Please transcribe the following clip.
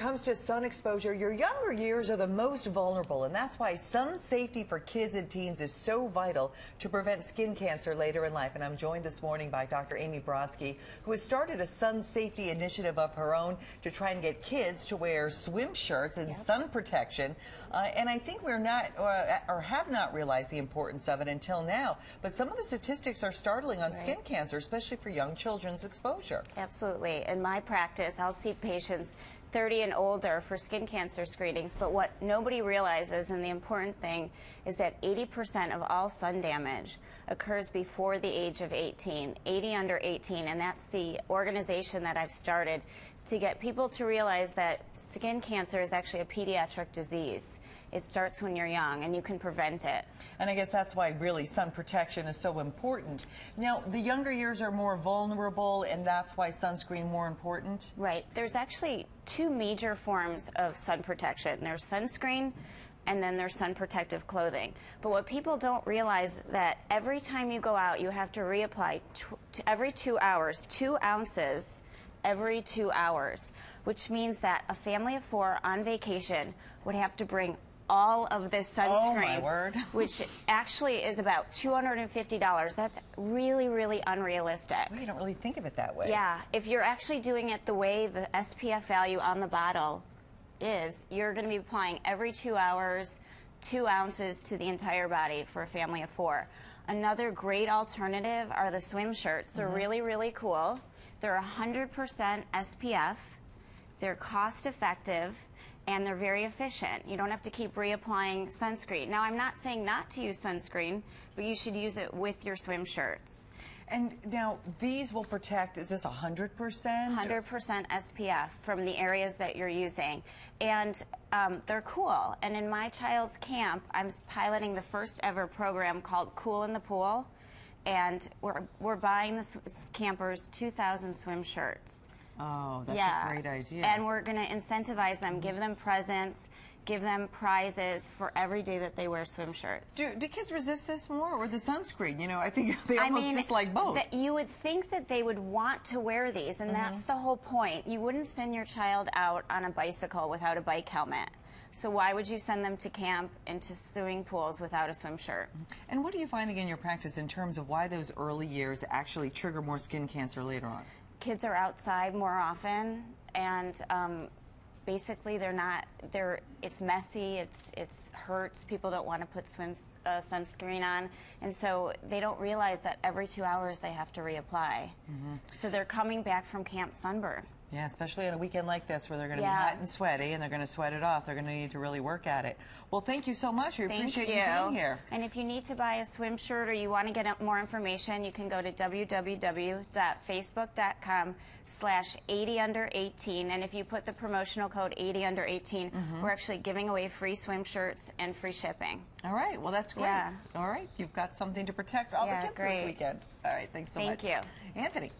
Comes to sun exposure, your younger years are the most vulnerable, and that's why sun safety for kids and teens is so vital to prevent skin cancer later in life. And I'm joined this morning by Dr. Amy Brodsky, who has started a sun safety initiative of her own to try and get kids to wear swim shirts and sun protection. And I think we're not or have not realized the importance of it until now. But some of the statistics are startling on skin cancer, especially for young children's exposure. Absolutely. In my practice, I'll see patients 30 and older for skin cancer screenings, but what nobody realizes, and the important thing, is that 80% of all sun damage occurs before the age of 18, 80 under 18, and that's the organization that I've started to get people to realize that skin cancer is actually a pediatric disease. It starts when you're young, and you can prevent it. And I guess that's why really sun protection is so important. Now, the younger years are more vulnerable, and that's why sunscreen more important? Right. There's actually two major forms of sun protection. There's sunscreen, and then there's sun protective clothing. But what people don't realize that every time you go out, you have to reapply every 2 hours, 2 ounces every 2 hours, which means that a family of 4 on vacation would have to bring all of this sunscreen, oh my word. which actually is about $250. That's really, really unrealistic. Well, you don't really think of it that way. Yeah, if you're actually doing it the way the SPF value on the bottle is, you're going to be applying every 2 hours, 2 ounces to the entire body for a family of 4. Another great alternative are the swim shirts. They're really, really cool. They're 100% SPF. They're cost effective, and they're very efficient. You don't have to keep reapplying sunscreen. Now, I'm not saying not to use sunscreen, but you should use it with your swim shirts. And now, these will protect, is this 100%? 100% SPF from the areas that you're using. And they're cool. And in my child's camp, I'm piloting the first ever program called Cool in the Pool. And we're buying the campers 2,000 swim shirts. Oh, that's a great idea. And we're going to incentivize them, give them presents, give them prizes for every day that they wear swim shirts. Do kids resist this more, or the sunscreen? You know, I think they almost dislike both. You would think that they would want to wear these, and that's the whole point. You wouldn't send your child out on a bicycle without a bike helmet. So why would you send them to camp and to swimming pools without a swim shirt? And what are you finding in your practice in terms of why those early years actually trigger more skin cancer later on? Kids are outside more often, and basically it's messy, it's hurts, people don't want to put sunscreen on, and so they don't realize that every 2 hours they have to reapply. So they're coming back from camp sunburned. Yeah, especially on a weekend like this where they're going to be hot and sweaty, and they're going to sweat it off. They're going to need to really work at it. Well, thank you so much. We appreciate you being here. And if you need to buy a swim shirt or you want to get more information, you can go to www.facebook.com/80under18. And if you put the promotional code 80under18, we're actually giving away free swim shirts and free shipping. All right. Well, that's great. Yeah. All right. You've got something to protect all the kids this weekend. All right. Thanks so much. Thank you. Anthony.